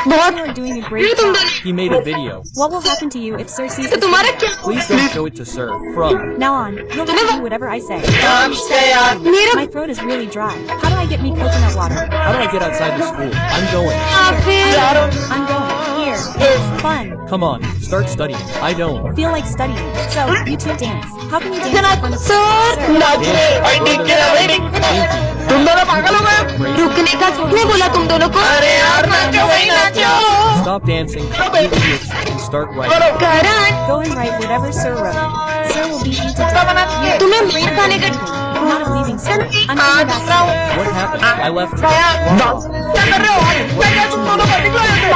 बहुत You are doing a great job. He made a video. What will happen to you if Sir sees तो this तुम्हारा video? क्या? Please don't show it to Sir. From. Now on, you'll have to do whatever I say. मेरा My throat is really dry. How do I get me coconut water? How do I get outside the school? I'm going. I'm going. Here. It's fun. Come on, start studying. I don't. Feel like studying. So, you two dance. How can you dance in front of sir Thank you. तुम दोनों पागल हो गए? रुकने का किसने बोला तुम दोनों को? अरे यार नाचो भाई नाचो। Stop dancing, you idiots, and start writing. Karan Go and write whatever Sir wrote. Sir will beat you to death. तुम्हें मेरे खाने का I'm not leaving, Sir. I'm going back. What happened? I left. Why?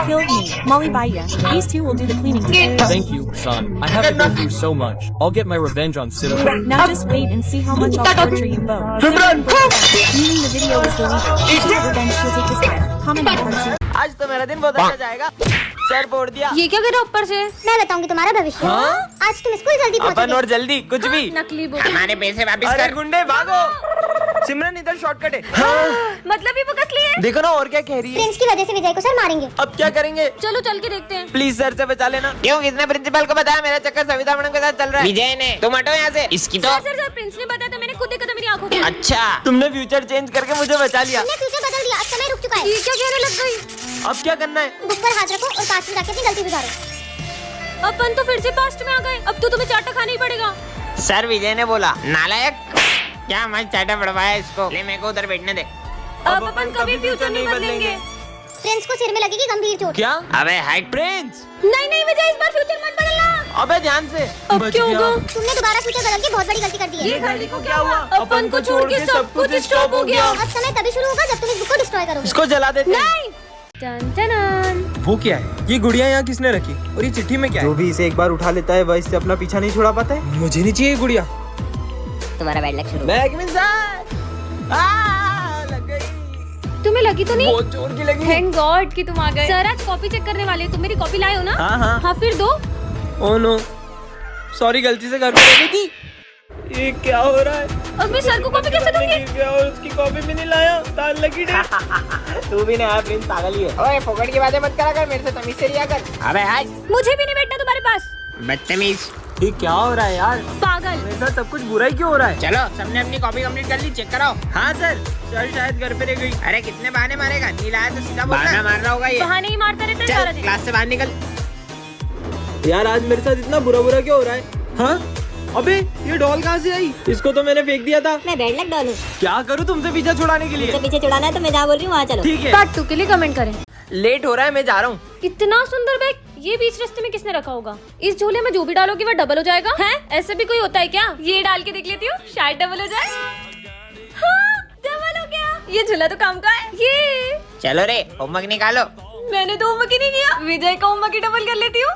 Killed me. Molly Baya. These two will do the cleaning together. Thank you, son. I have to go through so much. I'll get my revenge on Sidhu. Now just wait and see how much I'll torture you both. Meaning the video was deleted. She's revenge, she'll take this time. Comment on part 2. आज तो मेरा दिन बहुत अच्छा जाएगा। Sir फोड़ दिया। ये क्या कर रहा ऊपर से? मैं बताऊंगी तुम्हारा भविष्य। हाँ? आज तुम स्कूल जल्दी अपन पहुंचोगे। और जल्दी कुछ भी। नकली बुक। हमारे पैसे वापस कर। अरे गुंडे भागो। सिमरन इधर शॉर्टकट है। मतलब ही पकड़ लिए? देखो ना और क्या कह रही है। प्रिंस की वजह से विजय को सर मारेंगे। अब क्या करेंगे? चलो चल के देखते हैं। प्लीज सर से बचा लेना। क्यों किसने प्रिंसिपल को बताया मेरा चक्कर सविता मैडम के साथ चल रहा है? विजय ने। तुम हटो यहाँ से। इसकी तो। सर प्रिंस ने बताया था, मैंने खुद देखा था मेरी आंखों से। अच्छा तुमने फ्यूचर चेंज करके मुझे बचा लिया। तुमने फ्यूचर बदल दिया, अब समय रुक चुका है। ये क्या कहने लग गई? अब क्या करना है? बुक पर हाथ रखो और पास में जाके अपनी गलती सुधारो। अपन तो फिर से पास्ट में आ गए। अब तो तुम्हें चाटा खाना ही पड़ेगा। सर विजय ने बोला नालायक क्या मैं चाटा पड़वाया इसको। ले मेरे को उधर बैठने दे। अब अपन कभी फ्यूचर नहीं बदलेंगे। प्रिंस को सिर में लगेगी गंभीर चोट। क्या? अबे हाइट प्रिंस। नहीं विजय, इस बार फ्यूचर मत बदलना। अबे ध्यान से। अब क्या होगा? तुमने दोबारा फ्यूचर बदल के बहुत बड़ी गलती कर दी है। ये घड़ी को क्या हुआ? अपन को छोड़ के सब कुछ स्टॉप हो गया। अब समय तभी शुरू होगा जब तुम इस बुक को डिस्ट्रॉय करोगे। इसको जला देते हैं। नहीं। टन टन। वो क्या है? ये गुड़िया यहाँ किसने रखी? और ये चिट्ठी में क्या है? जो भी इसे एक बार उठा लेता है वह इससे अपना पीछा नहीं छुड़ा पाता है। मुझे नहीं चाहिए गुड़िया। तुम्हारा बैड लक शुरू। बैगमिन सर लग गई। तुम्हें लगी तो नहीं? बहुत जोर की लगी। थैंक गॉड कि तुम आ गए। सर आज कॉपी चेक करने वाले, तुम मेरी कॉपी लाए हो ना? हाँ फिर दो। ओह नो सॉरी गलती से घर पे रख दी थी। ये क्या हो रहा है? अब मैं सर को कॉपी कैसे दूंगी? और उसकी कॉपी भी नहीं लाया। तार लगी तू भी नहीं प्रिंस पागल ही है। ओए फोकट की बातें मत करा कर, मेरे से तमीज से रिया कर। अबे हाय मुझे भी नहीं बैठना तुम्हारे पास। बदतमीज। ये क्या हो रहा है यार? पागल। मेरे साथ सब कुछ बुरा ही क्यों हो रहा है? चलो सबने अपनी कॉपी कंप्लीट कर ली, चेक कराओ। हाँ सर शायद घर पे रह गई। अरे कितने बहाने मारेगा? नहीं लाया तो सीधा बहाना मार रहा होगा ये। बहाने ही मारता रहता है सारा चल दिन। क्लास से बाहर निकल। यार आज मेरे साथ इतना बुरा क्यों हो रहा है? हाँ अबे ये डॉल कहाँ से आई? इसको तो मैंने फेंक दिया था। मैं बैड लक डॉल हूँ। क्या करूँ तुमसे पीछा छुड़ाने के लिए? पीछे छुड़ाना है तो मैं जहाँ बोल रही हूँ वहाँ चलो। ठीक है पार्ट 2 के लिए कमेंट करें। लेट हो रहा है मैं जा रहा हूँ। इतना सुंदर बैग ये बीच रास्ते में किसने रखा होगा? इस झोले में जो भी डालोगी वो डबल हो जाएगा। हैं? ऐसे भी कोई होता है क्या? ये डाल के देख लेती हूँ, शायद डबल हो जाए। हाँ, डबल हो गया। ये झोला तो काम का है। ये चलो रे होमवर्क निकालो। मैंने तो होमवर्क ही नहीं किया। विजय का होमवर्क ही डबल कर लेती हूँ।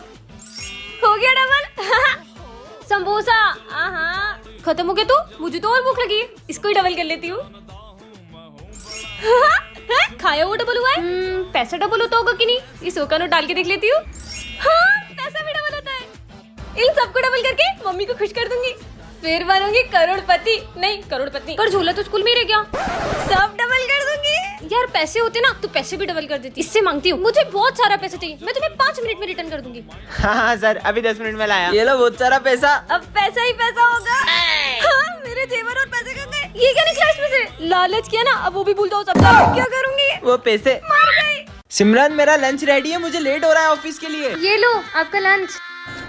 हो गया डबल। समोसा खत्म हो गया। तू मुझे तो और भूख लगी है, इसको ही डबल कर लेती हूँ। खाया हुआ डबल हुआ है। पैसा डबल होता होगा कि नहीं? इस का नोट डाल के देख लेती हूँ। हाँ, पैसा भी डबल होता है। इन सबको डबल करके मम्मी को खुश कर दूंगी, फिर बनूंगी करोड़पति। नहीं करोड़पति, पर झोला तो स्कूल में ही रह गया। सब डबल कर दूंगी। यार पैसे होते ना तो पैसे भी डबल कर देती। इससे मांगती हूँ, मुझे बहुत सारा पैसा चाहिए, मैं तुम्हें 5 मिनट में रिटर्न कर दूंगी। हाँ सर अभी 10 मिनट में लाया। ये लो बहुत सारा पैसा। अब पैसा ही पैसा होगा। हाँ, मेरे जेवर और पैसे कहाँ गए? ये क्या निकला इसमें से? लालच किया ना, अब वो भी भूल जाओ सब। क्या करूंगी? वो पैसे मार गई। सिमरन मेरा लंच रेडी है, मुझे लेट हो रहा है ऑफिस के लिए। ये लो आपका लंच।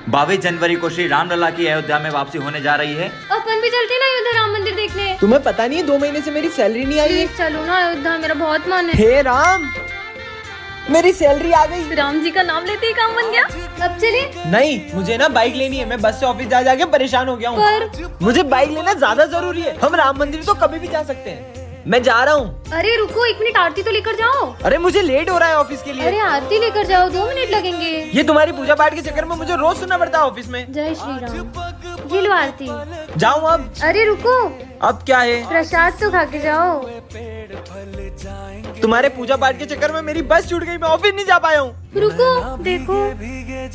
22 जनवरी को श्री रामलला की अयोध्या में वापसी होने जा रही है। अपन भी चलते ना अयोध्या राम मंदिर देखने। तुम्हें पता नहीं है 2 महीने से मेरी सैलरी नहीं आई है। प्लीज चलो ना अयोध्या, मेरा बहुत मन है। हे राम मेरी सैलरी आ गई। राम जी का नाम लेते ही काम बन गया। अब चले? नहीं मुझे ना बाइक लेनी है, मैं बस से ऑफिस जा जाके परेशान हो गया हूँ। पर मुझे बाइक लेना ज्यादा जरूरी है। हम राम मंदिर तो कभी भी जा सकते हैं। मैं जा रहा हूँ। अरे रुको 1 मिनट, आरती तो लेकर जाओ। अरे मुझे लेट हो रहा है ऑफिस के लिए। अरे आरती लेकर जाओ, 2 मिनट लगेंगे। ये तुम्हारी पूजा पाठ के चक्कर में मुझे रोज सुनना पड़ता है ऑफिस में। जय श्री राम। ये लो आरती। जाऊँ अब? अरे रुको, अब क्या है? प्रसाद तो खा के जाओ। तुम्हारे पूजा पाठ के चक्कर में मेरी बस छूट गई, मैं ऑफिस नहीं जा पाया हूँ। रुको, देखो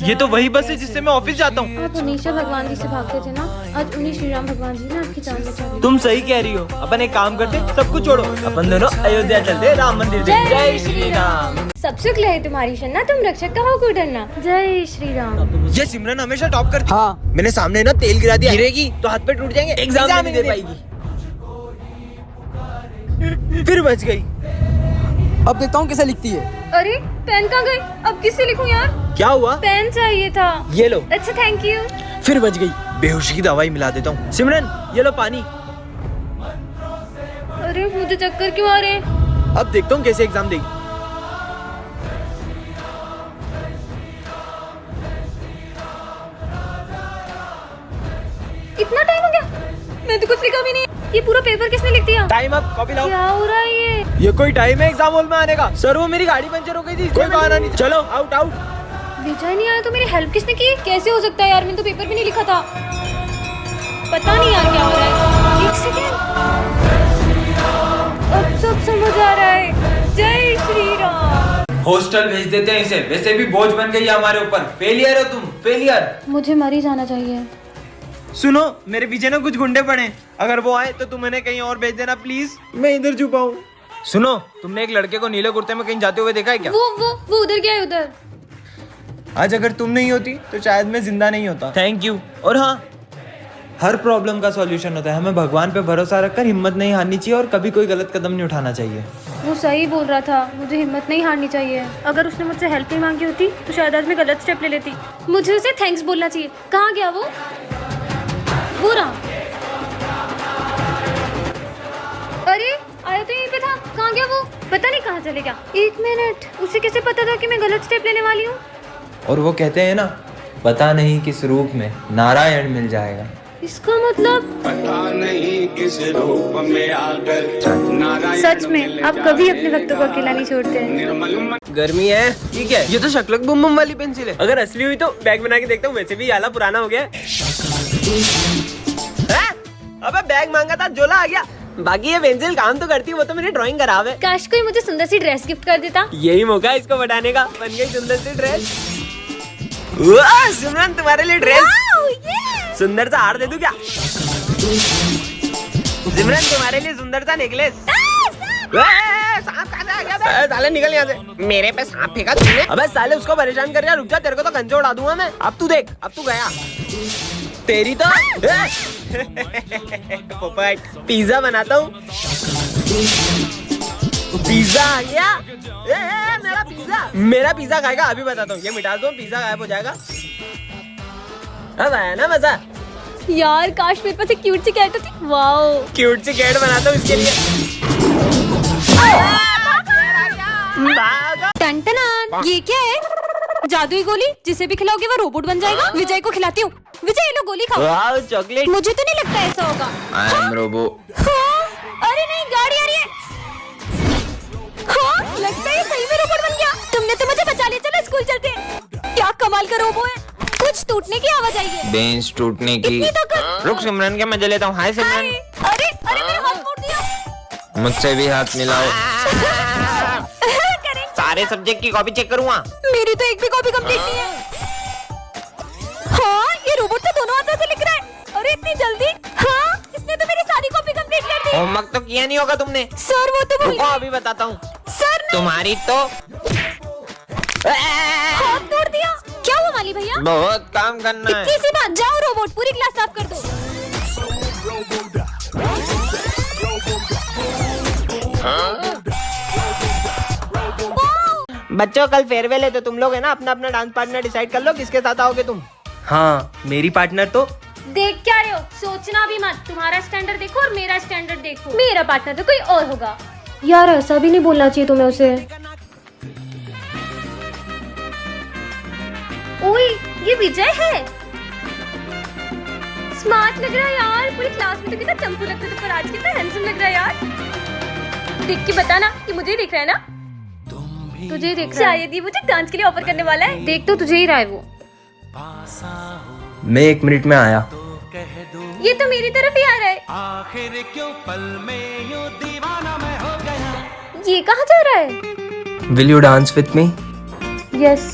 ये तो वही बस है जिससे मैं ऑफिस जाता हूँ। आप हमेशा भगवान जी से भागते थे ना, आज उन्हीं श्री राम भगवान जी ने आपकी जान बचा ली। तुम सही कह रही हो। अपन एक काम करते, सब कुछ छोड़ो, अपन दोनों अयोध्या चलते, राम मंदिर देख। जय श्री राम। सब सुख लहे तुम्हारी शन्ना, तुम रक्षक का हो को डरना। जय श्री राम। ये सिमरन हमेशा टॉप करती। हाँ, मैंने सामने ना तेल गिरा दिया, गिरेगी तो हाथ पे टूट जाएंगे, एग्जाम नहीं दे पाएगी। फिर बच गई। अब देखता हूँ कैसे लिखती है। अरे पेन कहाँ गई? अब किससे लिखूं यार? क्या हुआ? पेन चाहिए था। ये लो। अच्छा थैंक यू। फिर बच गई। बेहोशी की दवाई मिला देता हूँ। सिमरन ये लो पानी। अरे मुझे चक्कर क्यों आ रहे हैं? अब देखता हूँ कैसे एग्जाम देगी। इतना टाइम हो गया, मैं तो कुछ लिखा भी नहीं। ये पूरा पेपर किसने लिख दिया? टाइम अप, कॉपी लाओ। क्या हो रहा है ये कोई टाइम है एग्जाम हॉल में आने का? सर वो मेरी गाड़ी पंचर हो गई थी, कोई बहाना नहीं। चलो आउट आउट। विजय नहीं आया तो मेरी हेल्प किसने की? कैसे हो सकता है यार, मैंने तो पेपर भी नहीं लिखा था। पता नहीं यार क्या हो रहा है। एक सेकेंड, अब सब समझ आ रहा है। जय श्री राम। हॉस्टल भेज देते हैं इसे, वैसे भी बोझ बन गई है हमारे ऊपर। फेलियर हो तुम, फेलियर। मुझे मर ही जाना चाहिए। सुनो, मेरे पीछे ना कुछ गुंडे पड़े हैं, अगर वो आए तो तुम इन्हें कहीं और भेज देना प्लीज, मैं इधर छुपा हूँ। सुनो, तुमने एक लड़के को नीले कुर्ते में कहीं जाते हुए देखा है क्या? वो उधर गया है, उधर। आज अगर तुम नहीं होती तो शायद मैं जिंदा नहीं होता। Thank you. और हाँ, हर प्रॉब्लम का सॉल्यूशन होता है, हमें भगवान पे भरोसा रखकर हिम्मत नहीं हारनी चाहिए और कभी कोई गलत कदम नहीं उठाना चाहिए। वो सही बोल रहा था, मुझे हिम्मत नहीं हारनी चाहिए। अगर उसने मुझसे हेल्प नहीं मांगी होती तो शायद आज मैं गलत स्टेप ले लेती। मुझे उसे थैंक्स बोलना चाहिए। कहाँ गया वो रहा। अरे आया तो यहीं पे था, कहाँ गया वो? पता नहीं कहाँ चले गया। एक मिनट, उसे कैसे पता था कि मैं गलत स्टेप लेने वाली हूँ? और वो कहते हैं ना, पता नहीं किस रूप में नारायण मिल जाएगा। इसका मतलब पता नहीं किस रूप में आकर सच में आप कभी अपने भक्तों को अकेला नहीं छोड़ते हैं। गर्मी है। ठीक है, ये तो शकलक बुम बुम वाली पेंसिल है। अगर असली हुई तो बैग बना के देखता हूँ, वैसे भी आला पुराना हो गया। अबे बैग मांगा था, झोला आ गया। बाकी ये पेंसिल काम तो करती है, वो तो मेरी ड्राइंग खराब है। काश कोई मुझे सुंदर सी ड्रेस गिफ्ट कर देता। यही मौका है इसको बढ़ाने का। बन गई सुंदर सी ड्रेस। सिमरन तुम्हारे लिए ड्रेस। सुंदर सा हार दे दूं क्या? सिमरन तुम्हारे लिए सुंदर सा नेकलेस। सांप कहाँ से आ गया बे? साले निकल यहाँ से। मेरे पे सांप फेंका तुमने? अबे साले उसको परेशान कर रहा, रुक जा, तेरे को तो कंचे उड़ा दूंगा मैं। अब तू देख, अब तू गया। तेरी तो पोपट। पिज्जा बनाता हूँ। पिज्जा आ गया। मेरा पिज्जा खाएगा, अभी बताता हूँ। ये मिटा दो, पिज्जा गायब हो जाएगा। अब आया ना मजा? यार काश मेरे पास एक क्यूट सी कैट होती। वाओ, क्यूट सी कैट बनाता हूँ इसके लिए। टन-टन-टन, ये क्या है? जादुई गोली, जिसे भी खिलाओगे वो रोबोट बन जाएगा। विजय को खिलाती हूँ। विजय लो गोली खाओ। Wow chocolate. मुझे तो नहीं लगता ऐसा होगा। I am robo. अरे नहीं, गाड़ी आ रही है। हाँ, लगता है सही में रोबोट बन गया। तुमने तो मुझे बचा लिया। चलो स्कूल चलते हैं। क्या कमाल का रोबो है। कुछ टूटने की आवाज आई है। बेंच टूटने की। रुक सिमरन के मजे लेता हूँ। हाय सिमरन। अरे मेरा हाथ मोड़ दिया। मुझसे भी हाथ मिलाओ। सारे सब्जेक्ट की कॉपी चेक करूँगा। मेरी तो एक भी कॉपी कंप्लीट नहीं है। हाँ, ये रोबोट तो दोनों हाथों से लिख रहा है। अरे इतनी जल्दी? हाँ, इसने तो मेरी सारी कॉपी कंप्लीट कर दी। होमवर्क तो किया नहीं होगा तुमने। सर वो तो रुको अभी बताता हूँ। सर ने तुम्हारी तो हाथ तोड़ दिया। क्या हुआ माली भैया? बहुत काम करना है। इतनी सी बात। जाओ रोबोट, पूरी क्लास साफ कर दो। बच्चों कल फेयरवेल है तो तुम लोग है ना अपना अपना डांस पार्टनर डिसाइड कर लो, किसके साथ आओगे तुम। हाँ, मेरी पार्टनर तो देख क्या रहे हो, सोचना भी मत। तुम्हारा स्टैंडर्ड देखो और मेरा स्टैंडर्ड देखो। मेरा पार्टनर तो कोई और होगा। यार ऐसा भी नहीं बोलना चाहिए तुम्हें उसे। ओए, ये विजय है। स्मार्ट लग रहा है यार। पूरी क्लास में तो कितना चंपू लगता था, पर आज कितना हैंडसम लग रहा है यार। देख के बताना कि मुझे ही देख रहा है ना? तुझे देख रहा है। शायद ये मुझे डांस के लिए ऑफर करने वाला है। देख तो तुझे ही रहा है वो। मैं 1 मिनट में आया। ये तो मेरी तरफ ही आ रहा है। आखिर क्यों पल में यूं दीवाना मैं हो गया। ये कहाँ जा रहा है? Will you dance with me? Yes.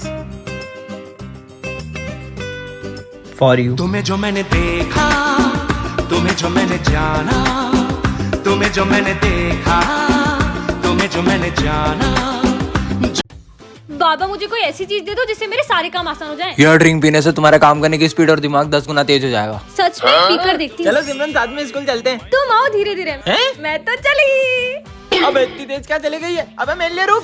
For you. तुम्हें जो मैंने देखा, तुम्हें जो मैंने जाना, तुम्हें जो मैंने देखा, तुम्हें जो मैंने जाना। बाबा मुझे कोई ऐसी चीज दे दो जिससे मेरे सारे काम आसान हो जाएं। यह ड्रिंक पीने से तुम्हारे काम करने की स्पीड और दिमाग 10 गुना तेज हो जाएगा। सच में पीकर देखती हूँ। चलो सिमरन साथ में स्कूल चलते हैं। तुम आओ धीरे धीरे। हैं? मैं तो चली। अब इतनी तेज क्या चली गई है? अबे मेरे लिए रुक।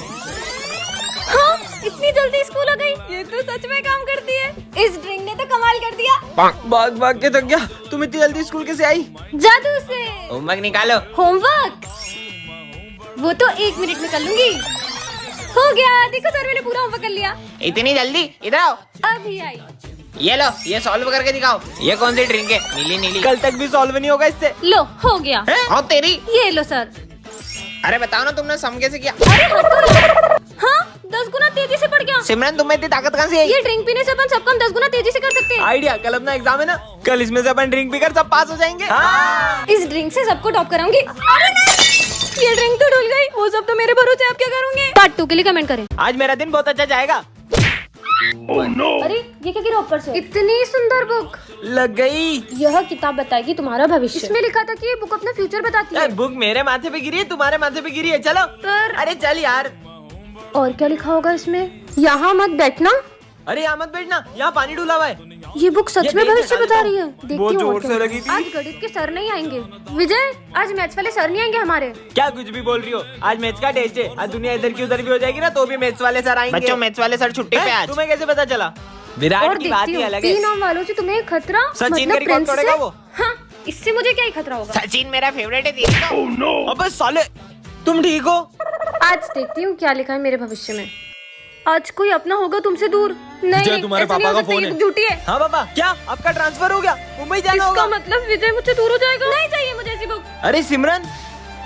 हाँ, इतनी जल्दी स्कूल हो गई। ये तो सच में काम करती है। इस ड्रिंक ने तो कमाल कर दिया। भाग भाग के थक गया। तुम इतनी जल्दी स्कूल कैसे आई? जादू से। होमवर्क निकालो। होमवर्क वो तो 1 मिनट में कर लूंगी। हो गया, देखो सर मैंने पूरा होमवर्क कर लिया। इतनी जल्दी? इधर आओ। अभी आई। ये लो, ये सॉल्व करके दिखाओ। ये कौन सी ड्रिंक है? नीली नीली। कल तक भी सॉल्व नहीं होगा इससे। लो हो गया। हाँ तेरी। ये लो सर। अरे बताओ ना तुमने सम कैसे किया? अरे हाँ 10 गुना तेजी से पढ़ गया। सिमरन तुम्हें इतनी ताकत कहाँ से आई? ये ड्रिंक पीने से अपन सब काम 10 गुना तेजी से कर सकते हैं। आइडिया, कल अपना एग्जाम है ना, कल इसमें से अपन ड्रिंक पीकर सब पास हो जाएंगे। हाँ। इस ड्रिंक से सबको टॉप कराऊंगी। अरे नहीं, ये ड्रिंक तो डुल गई। वो सब तो मेरे भरोसे, आप क्या करोगे? पार्ट 2 के लिए कमेंट करें। आज मेरा दिन बहुत अच्छा जाएगा। अरे ये क्या गिरा ऊपर से? इतनी सुंदर बुक। लग गई। यह किताब बताएगी तुम्हारा भविष्य। इसमें लिखा था कि ये बुक अपना फ्यूचर बताती है। बुक मेरे माथे पे गिरी है, तुम्हारे माथे पे गिरी है। चलो। अरे चल यार। और क्या लिखा होगा इसमें? यहाँ मत बैठना। अरे यहाँ मत बैठना, यहाँ पानी डूला हुआ है। ये बुक सच में भविष्य बता रही है। देखती बहुत हूँ जोर और से क्या। लगी थी। आज गणित के सर नहीं आएंगे। विजय, आज मैथ्स वाले सर नहीं आएंगे हमारे। क्या कुछ भी बोल रही हो? आज मैथ्स का टेस्ट है। आज दुनिया इधर की उधर भी हो जाएगी ना, तो भी मैथ्स वाले सर आएंगे। बच्चों मैथ्स वाले सर छुट्टी पे आज। तुम्हें कैसे पता चला? विराट और की बात देखती ही हूँ अलग है। 3 नाम वालों से तुम्हें खतरा। सचिन का रिकॉर्ड तोड़ेगा वो। हाँ, इससे मुझे क्या ही खतरा होगा। सचिन मेरा फेवरेट है। देखो। अबे साले, तुम ठीक हो? आज देखती हूँ क्या लिखा है मेरे भविष्य में। आज कोई अपना होगा तुमसे दूर। नहीं, तुम्हारे ऐसा नहीं पापा हो का सकता, फोन ये है। झूठी है। हाँ पापा, क्या आपका ट्रांसफर हो गया? मुंबई जाना इसका होगा। मतलब विजय मुझसे दूर हो जाएगा। नहीं चाहिए मुझे ऐसी बुक। अरे सिमरन,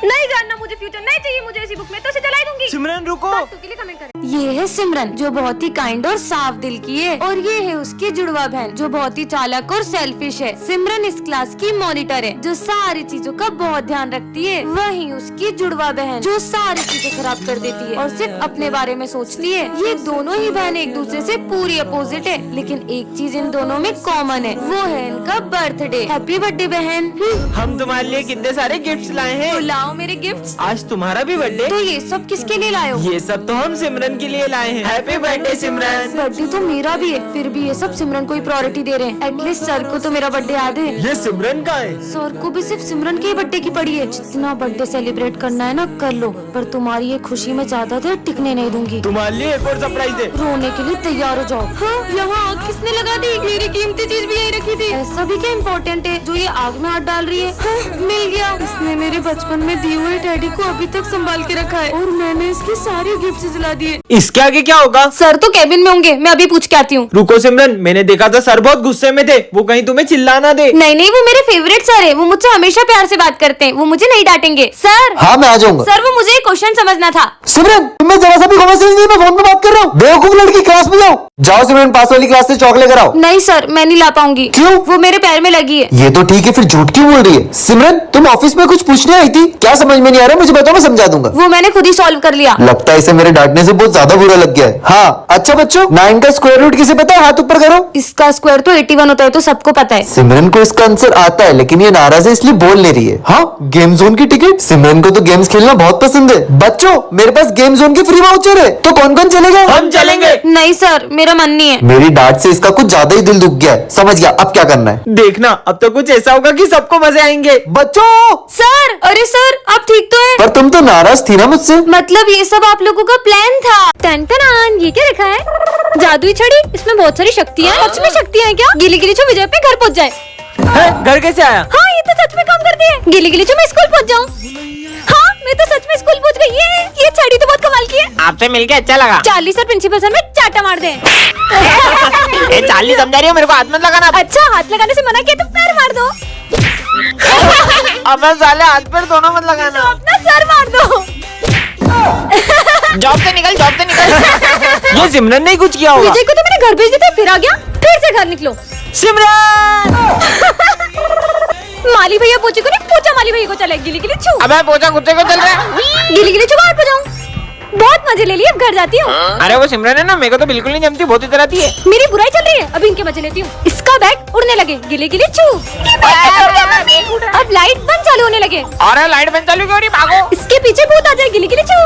नहीं जानना मुझे फ्यूचर। नहीं चाहिए मुझे ऐसी बुक। मैं तो इसे जला दूंगी। सिमरन रुको। पार्ट 2 के लिए कमेंट करें। ये है सिमरन जो बहुत ही काइंड और साफ दिल की है, और ये है उसकी जुड़वा बहन जो बहुत ही चालाक और सेल्फिश है। सिमरन इस क्लास की मॉनिटर है जो सारी चीजों का बहुत ध्यान रखती है। वहीं उसकी जुड़वा बहन जो सारी चीजें खराब कर देती है और सिर्फ अपने बारे में सोचती है। ये दोनों ही बहन एक दूसरे से पूरी अपोजिट है, लेकिन एक चीज इन दोनों में कॉमन है, वो है इनका बर्थडे। हैप्पी बर्थडे बहन। हम तुम्हारे लिए कितने सारे गिफ्ट्स लाए हैं। तो लाओ मेरे गिफ्ट्स। आज तुम्हारा भी बर्थडे। तो ये सब किसके लिए लाए हो? ये सब तो हम सिमरन के लिए लाए हैं। हैप्पी बर्थडे सिमरन। बर्थडे तो मेरा भी है, फिर भी ये सब सिमरन को ही प्रायोरिटी दे रहे हैं। एटलीस्ट सर को तो मेरा बर्थडे याद है। ये सिमरन का है। सर को भी सिर्फ सिमरन के ही बर्थडे की पड़ी है। जितना बर्थडे सेलिब्रेट करना है ना कर लो, पर तुम्हारी ये खुशी में ज्यादा देर टिकने नहीं दूंगी। तुम्हारे लिए एक और सरप्राइज है। रोने के लिए तैयार हो जाओ। हाँ, यहाँ आग किसने लगा दी? मेरी कीमती चीज भी यही रखी थी। ऐसा भी क्या इम्पोर्टेंट है जो ये आग में हाथ डाल रही है? हाँ, मिल गया। इसने मेरे बचपन में दिए हुए टेडी को अभी तक संभाल के रखा है, और मैंने इसकी सारी गिफ्ट जला दिए। इसके आगे क्या होगा? सर तो केबिन में होंगे, मैं अभी पूछ के आती हूँ। रुको सिमरन, मैंने देखा था सर बहुत गुस्से में थे, वो कहीं तुम्हें चिल्लाना दे। नहीं नहीं, वो मेरे फेवरेट सर है। वो मुझसे हमेशा प्यार से बात करते हैं, वो मुझे नहीं डांटेंगे। सर। हाँ मैं आ जाऊंगा। सर वो मुझे एक क्वेश्चन समझना था। सिमरन तुम्हें जरा सा भी कॉमन सेंस नहीं, मैं फोन पे बात कर रहा हूँ। बेवकूफ लड़की, क्लास में जाओ। जाओ सिमरन, पास वाली क्लास से चॉक लेकर आओ। नहीं सर, मैं नहीं ला पाऊंगी। क्यों? वो मेरे पैर में लगी है। ये तो ठीक है, फिर झूठ क्यों बोल रही है? सिमरन तुम ऑफिस में कुछ पूछने आई थी, क्या समझ में नहीं आ रहा? मुझे बताओ, मैं समझा दूंगा। वो मैंने खुद ही सॉल्व कर लिया। लगता है इसे मेरे डांटने से बहुत ज्यादा बुरा लग गया है। हाँ अच्छा बच्चों, 9 का स्क्वायर रूट किसे पता है? हाथ ऊपर करो। इसका स्क्वायर तो 81 होता है, तो सबको पता है। सिमरन को इसका आंसर आता है, लेकिन ये नाराज है इसलिए बोल ले रही है। हाँ, गेम जोन की टिकट। सिमरन को तो गेम्स खेलना बहुत पसंद है। बच्चों मेरे पास गेम जोन की फ्री वाउचर है, तो कौन कौन चलेगा? हम चलेंगे। नहीं सर, मेरा मन नहीं है। मेरी डांट से इसका कुछ ज्यादा ही दिल दुख गया है। समझ गया, अब क्या करना है? देखना, अब तो कुछ ऐसा होगा कि सबको मजे आएंगे। बच्चों। सर, अरे सर आप ठीक तो है? पर तुम तो नाराज थी ना मुझसे। मतलब ये सब आप लोगों का प्लान था। टन-टनान, ये क्या लिखा है? जादुई छड़ी, इसमें बहुत सारी शक्तियाँ हैं। सच में शक्तियाँ हैं क्या? गिली गिली छो विजय पे घर पहुँच जाए। घर कैसे आया? हाँ ये तो सच में काम करती है। गिली गिली छो मैं स्कूल पहुँच जाऊँ। हाँ मैं तो सच में स्कूल पहुँच गई। ये छड़ी तो बहुत कमाल की है। आपसे मिलके अच्छा लगा। चार्ली सर प्रिंसिपल सर में चाटा मार दे। चार्ली समझा रही हो, मेरे को हाथ मत लगाना। अच्छा, हाथ लगाने से मना किया तो पैर मार दो। अब साले हाथ पैर दोनों मत लगाना। अपना सर मार दो। जॉब से निकल, जॉब से निकल। ये सिमरन ने कुछ किया होगा। विजय को तो मैंने घर भेज दिया था, फिर आ गया। फिर से घर निकलो। सिमरन माली भैया पोचे को नहीं, पोचा माली भैया को चला। गिली गिली छू। अबे पोचा कुत्ते को चल रहा है। गिली गिली छू बाहर पे जाऊँ। बहुत मजे ले लिए, अब घर जाती हूँ। अरे वो सिमरन है ना, मेरे को तो बिल्कुल नहीं जमती, बहुत इतराती है। मेरी बुराई चल रही है, अभी इनके मजे लेती हूँ। इसका बैग उड़ने लगे, गिले गिले छू। अब लाइट बंद चालू होने लगे। अरे लाइट बंद चालू क्यों नहीं, भागो। इसके पीछे भूत आ जाए, गिली गिली छू।